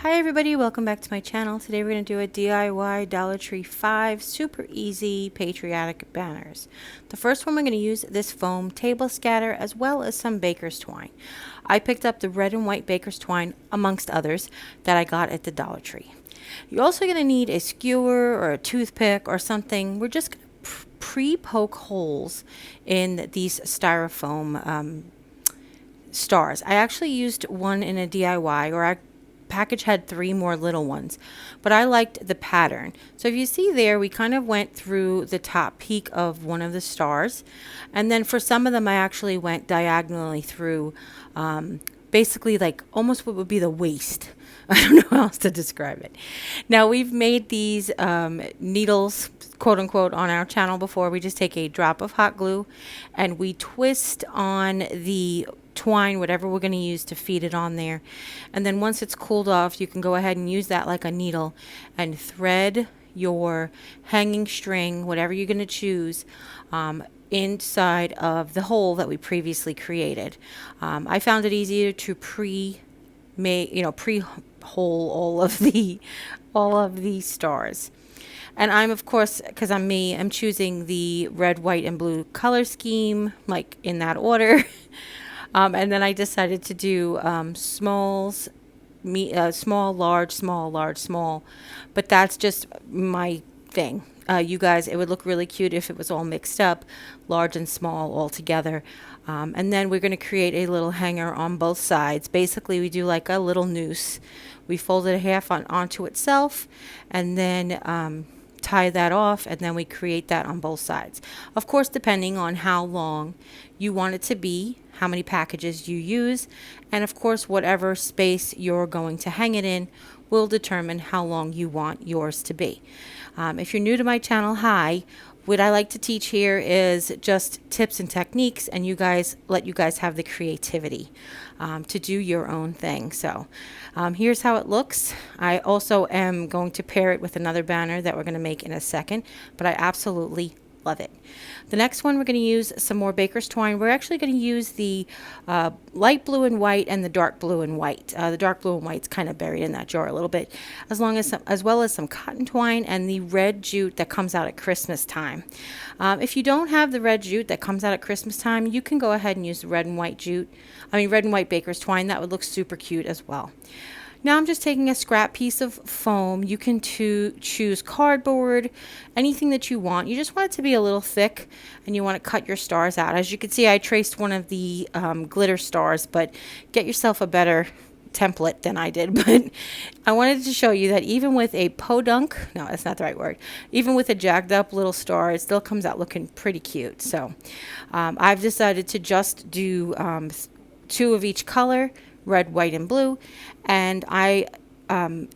Hi everybody, welcome back to my channel. Today we're going to do a DIY Dollar Tree 5 super easy patriotic banners. The first one, we're going to use this foam table scatter as well as some baker's twine. I picked up the red and white baker's twine amongst others that I got at the Dollar Tree. You're also going to need a skewer or a toothpick or something. We're just going to pre-poke holes in these styrofoam stars. I actually used one in a DIY, or I package had 3 more little ones, but I liked the pattern. So if you see there, we kind of went through the top peak of one of the stars, and then for some of them I actually went diagonally through, basically like almost what would be the waist. I don't know how else to describe it. Now, we've made these needles, quote unquote, on our channel before. We just take a drop of hot glue and we twist on the twine, whatever we're going to use to feed it on there. And then once it's cooled off, you can go ahead and use that like a needle and thread your hanging string, whatever you're going to choose, inside of the hole that we previously created. I found it easier to pre-hole all of the stars. And I'm, of course, because I'm me, I'm choosing the red, white, and blue color scheme, like in that order. And then I decided to do smalls, small, large, small, large, small. But that's just my thing. You guys, it would look really cute if it was all mixed up, large and small all together. And then we're going to create a little hanger on both sides. Basically, we do like a little noose. We fold it half onto itself, and then tie that off, and then we create that on both sides. Of course, depending on how long you want it to be, how many packages you use, and of course whatever space you're going to hang it in will determine how long you want yours to be. If you're new to my channel, hi. What I like to teach here is just tips and techniques, and let you guys have the creativity to do your own thing. So here's how it looks. I also am going to pair it with another banner that we're going to make in a second, but I absolutely love it. The next one, we're going to use some more baker's twine. We're actually going to use the light blue and white and the dark blue and white. The dark blue and white's kind of buried in that jar a little bit, as well as some cotton twine and the red jute that comes out at Christmas time. If you don't have the red jute that comes out at Christmas time, you can go ahead and use the red and white red and white baker's twine. That would look super cute as well. Now I'm just taking a scrap piece of foam. You can choose cardboard, anything that you want. You just want it to be a little thick, and you want to cut your stars out. As you can see, I traced one of the glitter stars, but get yourself a better template than I did. But I wanted to show you that even with a podunk, no, that's not the right word, even with a jagged up little star, it still comes out looking pretty cute. So I've decided to just do 2 of each color, red, white, and blue, and I am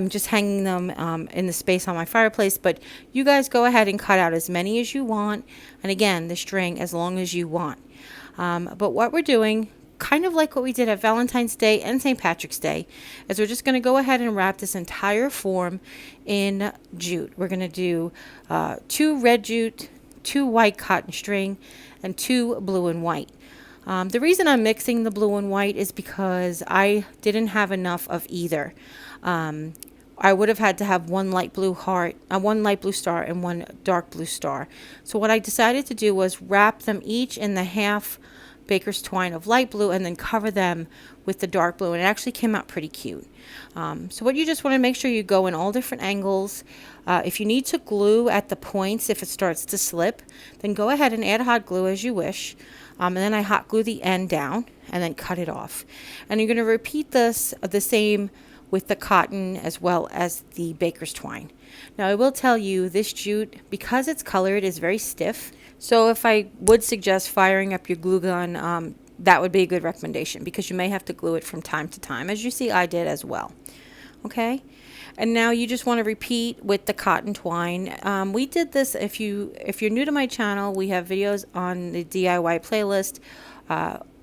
just hanging them in the space on my fireplace. But you guys go ahead and cut out as many as you want, and again, the string as long as you want. But what we're doing, kind of like what we did at Valentine's Day and St. Patrick's Day, is we're just going to go ahead and wrap this entire form in jute. We're going to do 2 red jute, 2 white cotton string, and 2 blue and white. The reason I'm mixing the blue and white is because I didn't have enough of either. I would have had to have 1 light blue heart, 1 light blue star, and 1 dark blue star. So what I decided to do was wrap them each in the half baker's twine of light blue, and then cover them with the dark blue, and it actually came out pretty cute. So what you just want to make sure you go in all different angles. If you need to glue at the points, if it starts to slip, then go ahead and add hot glue as you wish. And then I hot glue the end down and then cut it off. And you're going to repeat this the same with the cotton as well as the baker's twine. Now, I will tell you, this jute, because it's colored, is very stiff. So if I would suggest firing up your glue gun, that would be a good recommendation, because you may have to glue it from time to time, as you see I did as well. Okay? And now you just want to repeat with the cotton twine. We did this, if you're new to my channel, we have videos on the DIY playlist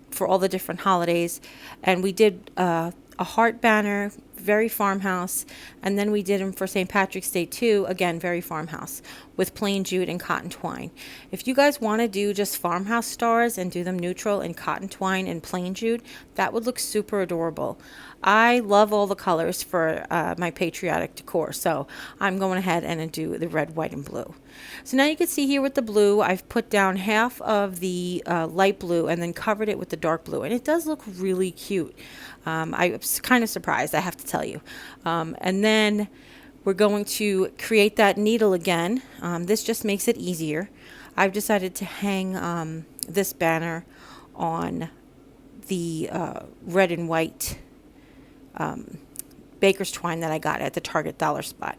for all the different holidays. And we did a heart banner very farmhouse. And then we did them for St. Patrick's Day too, again, very farmhouse, with plain jute and cotton twine. If you guys want to do just farmhouse stars and do them neutral in cotton twine and plain jute, that would look super adorable. I love all the colors for my patriotic decor, so I'm going ahead and do the red, white, and blue. So now you can see here with the blue, I've put down half of the light blue and then covered it with the dark blue, and it does look really cute. I was kind of surprised, I have to tell you. And then we're going to create that needle again. This just makes it easier. I've decided to hang this banner on the red and white baker's twine that I got at the Target dollar spot,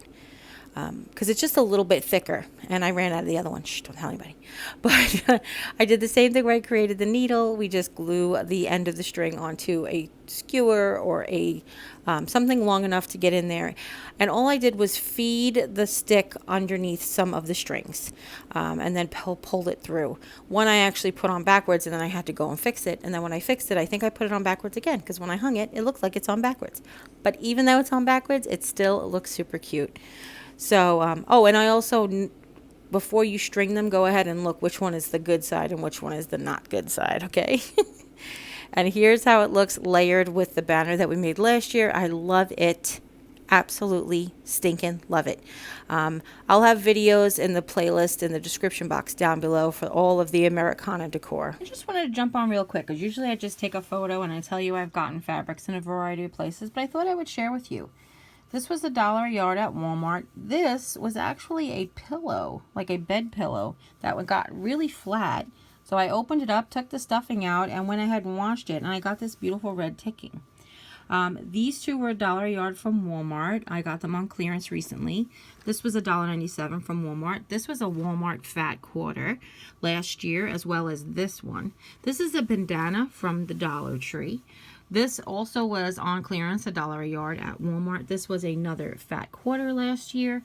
because it's just a little bit thicker, and I ran out of the other one. Shh, don't tell anybody. But I did the same thing where I created the needle. We just glue the end of the string onto a skewer or a something long enough to get in there, and all I did was feed the stick underneath some of the strings, and then pulled it through. One I actually put on backwards, and then I had to go and fix it, and then when I fixed it, I think I put it on backwards again, because when I hung it, it looked like it's on backwards. But even though it's on backwards, it still looks super cute. So, oh, and I also, before you string them, go ahead and look which one is the good side and which one is the not good side, okay? And here's how it looks layered with the banner that we made last year. I love it. Absolutely stinking love it. I'll have videos in the playlist in the description box down below for all of the Americana decor. I just wanted to jump on real quick, because usually I just take a photo and I tell you I've gotten fabrics in a variety of places, but I thought I would share with you. This was $1 a yard at Walmart. This was actually a pillow, like a bed pillow, that got really flat. So I opened it up, took the stuffing out, and went ahead and washed it, and I got this beautiful red ticking. These two were $1 a yard from Walmart. I got them on clearance recently. This was $1.97 from Walmart. This was a Walmart fat quarter last year, as well as this one. This is a bandana from the Dollar Tree. This also was on clearance, $1 a yard at Walmart. This was another fat quarter last year.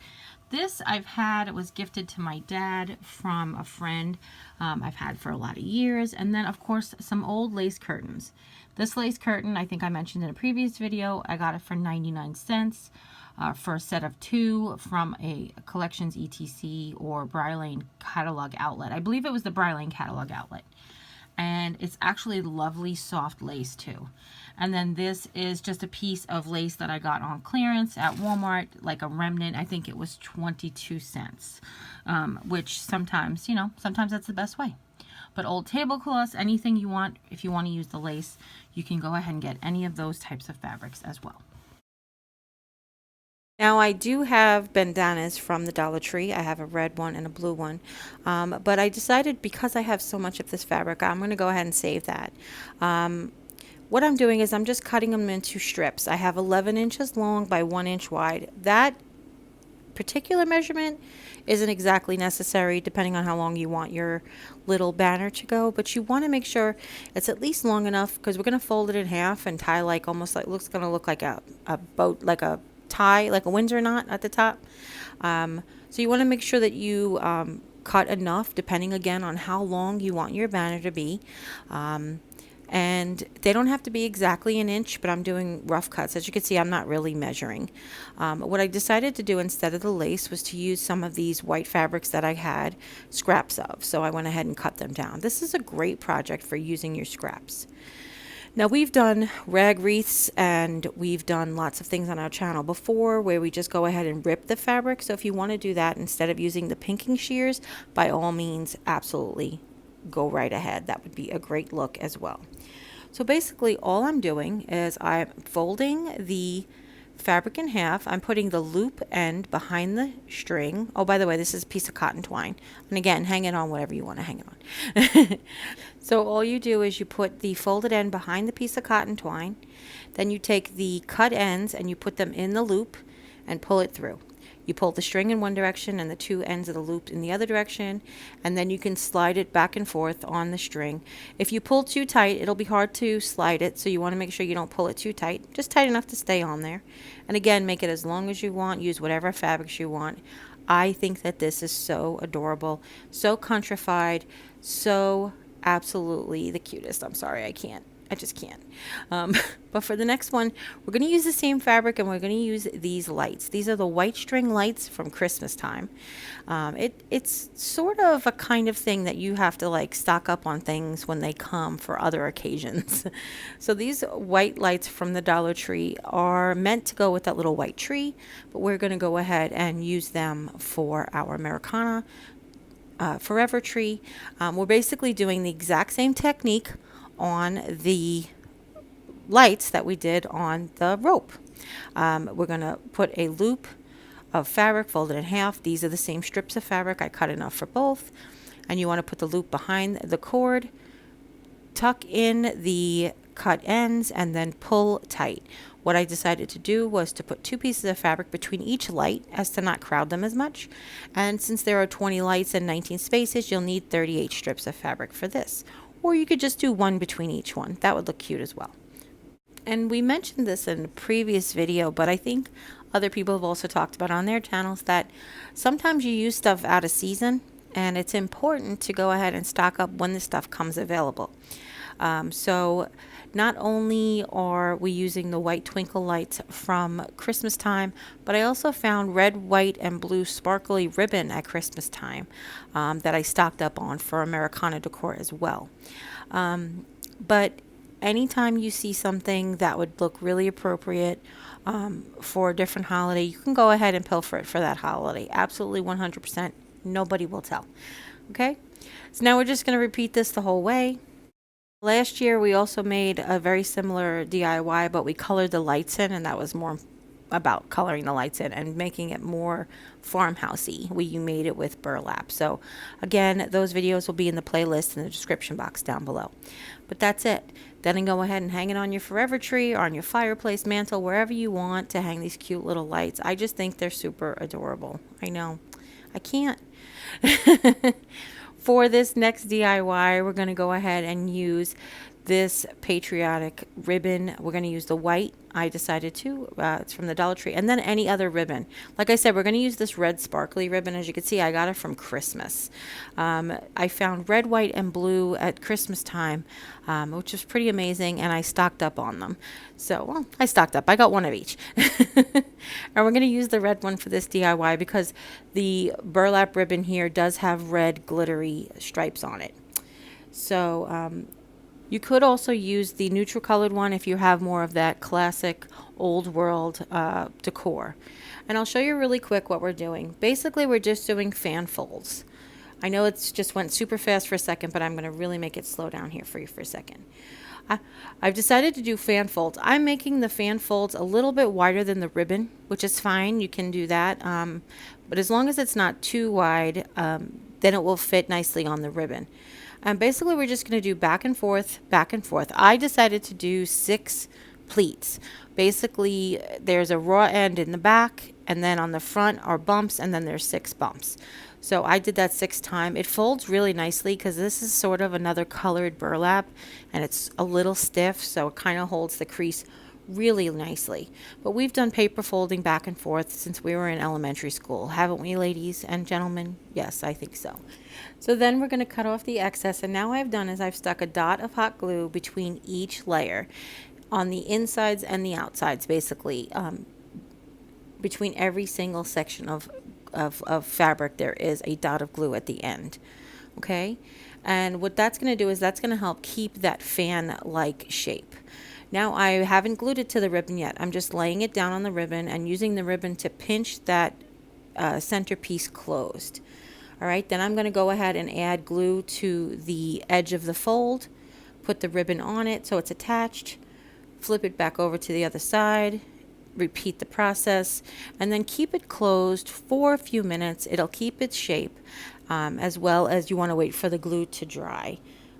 This I've had, it was gifted to my dad from a friend. I've had for a lot of years. And then, of course, some old lace curtains. This lace curtain, I think I mentioned in a previous video, I got it for 99 cents for a set of 2 from a Collections ETC or Bri Lane catalog outlet. I believe it was the Bri Lane catalog outlet. And it's actually lovely soft lace too. And then this is just a piece of lace that I got on clearance at Walmart, like a remnant. I think it was 22 cents, which sometimes, you know, sometimes that's the best way. But old tablecloths, anything you want, if you want to use the lace, you can go ahead and get any of those types of fabrics as well. Now I do have bandanas from the Dollar Tree. I have a red one and a blue one. But I decided, because I have so much of this fabric, I'm going to go ahead and save that. What I'm doing is I'm just cutting them into strips. I have 11 inches long by 1 inch wide. That particular measurement isn't exactly necessary depending on how long you want your little banner to go, but you want to make sure it's at least long enough, because we're going to fold it in half and tie like almost like, looks going to look like a boat, like a tie, like a Windsor knot at the top. So you want to make sure that you cut enough, depending again on how long you want your banner to be. And they don't have to be exactly an inch, but I'm doing rough cuts. As you can see, I'm not really measuring. What I decided to do instead of the lace was to use some of these white fabrics that I had scraps of. So I went ahead and cut them down. This is a great project for using your scraps. Now, we've done rag wreaths and we've done lots of things on our channel before where we just go ahead and rip the fabric. So if you want to do that instead of using the pinking shears, by all means, absolutely go right ahead. That would be a great look as well. So basically all I'm doing is I'm folding the fabric in half. I'm putting the loop end behind the string. Oh, by the way, this is a piece of cotton twine. And again, hang it on whatever you want to hang it on. So all you do is you put the folded end behind the piece of cotton twine. Then you take the cut ends and you put them in the loop and pull it through. You pull the string in one direction and the two ends of the loop in the other direction, and then you can slide it back and forth on the string. If you pull too tight, it'll be hard to slide it, so you want to make sure you don't pull it too tight, just tight enough to stay on there. And again, make it as long as you want, use whatever fabrics you want. I think that this is so adorable, so countrified, so absolutely the cutest. I'm sorry, I can't I just can't. Um, but for the next one, we're going to use the same fabric and we're going to use these lights. These are the white string lights from Christmas time. It's sort of a kind of thing that you have to like stock up on things when they come for other occasions. So these white lights from the Dollar Tree are meant to go with that little white tree, but we're going to go ahead and use them for our Americana forever tree. We're basically doing the exact same technique on the lights that we did on the rope. We're going to put a loop of fabric folded in half. These are the same strips of fabric. I cut enough for both. And you want to put the loop behind the cord, tuck in the cut ends, and then pull tight. What I decided to do was to put 2 pieces of fabric between each light as to not crowd them as much. And since there are 20 lights and 19 spaces, you'll need 38 strips of fabric for this. Or you could just do 1 between each one. That would look cute as well. And we mentioned this in a previous video, but I think other people have also talked about on their channels that sometimes you use stuff out of season, and it's important to go ahead and stock up when the stuff comes available. So not only are we using the white twinkle lights from Christmas time, but I also found red, white, and blue sparkly ribbon at Christmas time that I stocked up on for Americana decor as well. But anytime you see something that would look really appropriate for a different holiday, you can go ahead and pilfer it for that holiday. Absolutely 100%. Nobody will tell. Okay? So now we're just going to repeat this the whole way. Last year we also made a very similar DIY, but we colored the lights in, and that was more about coloring the lights in and making it more farmhousey. We made it with burlap. So again, those videos will be in the playlist in the description box down below. But that's it. Then go ahead and hang it on your forever tree or on your fireplace mantle, wherever you want to hang these cute little lights. I just think they're super adorable. I know. I can't. For this next DIY, we're going to go ahead and use this Patriotic ribbon. We're going to use the white. I decided to. It's from the Dollar Tree. And then any other ribbon. Like I said, we're going to use this red sparkly ribbon. As you can see, I got it from Christmas. I found red, white, and blue at Christmas time, which was pretty amazing, and I stocked up on them. So, well, I stocked up. I got 1 of each. And we're going to use the red one for this DIY because the burlap ribbon here does have red glittery stripes on it. So, you could also use the neutral colored one if you have more of that classic old world decor. And I'll show you really quick what we're doing. Basically, we're just doing fan folds. I know it's just went super fast for a second, but I'm going to really make it slow down here for you for a second. I've decided to do fan folds. I'm making the fan folds a little bit wider than the ribbon, which is fine. You can do that. But as long as it's not too wide, then it will fit nicely on the ribbon. And basically, we're just going to do back and forth, back and forth. I decided to do 6 pleats. Basically, there's a raw end in the back, and then on the front are bumps, and then there's 6 bumps. So I did that 6 times. It folds really nicely because this is sort of another colored burlap, and it's a little stiff, so it kind of holds the crease really nicely. But we've done paper folding back and forth since we were in elementary school, haven't we, ladies and gentlemen? Yes, I think so. So then we're going to cut off the excess, and now what I've done is I've stuck a dot of hot glue between each layer on the insides and the outsides, basically. Between every single section of fabric there is a dot of glue at the end. Okay, and what that's going to do is that's going to help keep that fan like shape. Now I haven't glued it to the ribbon yet. I'm just laying it down on the ribbon and using the ribbon to pinch that centerpiece closed. All right, then I'm going to go ahead and add glue to the edge of the fold, put the ribbon on it so it's attached, flip it back over to the other side, repeat the process, and then keep it closed for a few minutes. It'll keep its shape, as well as you want to wait for the glue to dry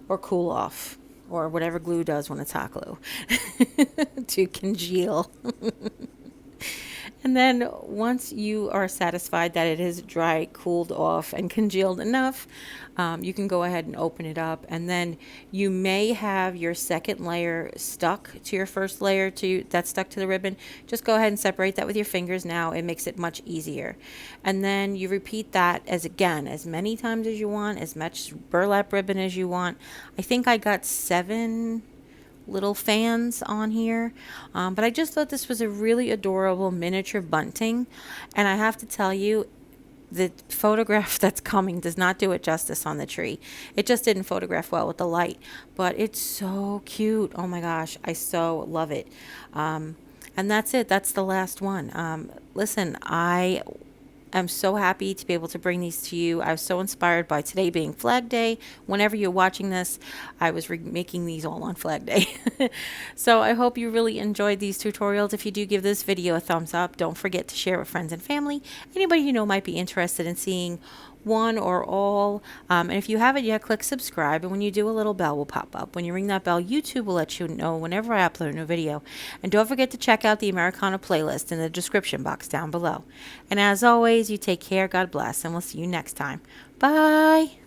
or cool off, or whatever glue does when it's hot glue, to congeal. And then once you are satisfied that it is dry, cooled off, and congealed enough, you can go ahead and open it up. And then you may have your second layer stuck to your first layer that's stuck to the ribbon. Just go ahead and separate that with your fingers now. It makes it much easier. And then you repeat that as many times as you want, as much burlap ribbon as you want. I think I got 7 little fans on here. But I just thought this was a really adorable miniature bunting. And I have to tell you, the photograph that's coming does not do it justice on the tree. It just didn't photograph well with the light, but it's so cute. Oh my gosh, I so love it. And that's it. That's the last one. Listen, I'm so happy to be able to bring these to you. I was so inspired by today being Flag Day. Whenever you're watching this, I was making these all on Flag Day. So I hope you really enjoyed these tutorials. If you do, give this video a thumbs up. Don't forget to share with friends and family. Anybody you know might be interested in seeing one or all. And if you haven't yet, click subscribe. And when you do, a little bell will pop up. When you ring that bell, YouTube will let you know whenever I upload a new video. And don't forget to check out the Americana playlist in the description box down below. And as always, you take care, God bless, and we'll see you next time. Bye.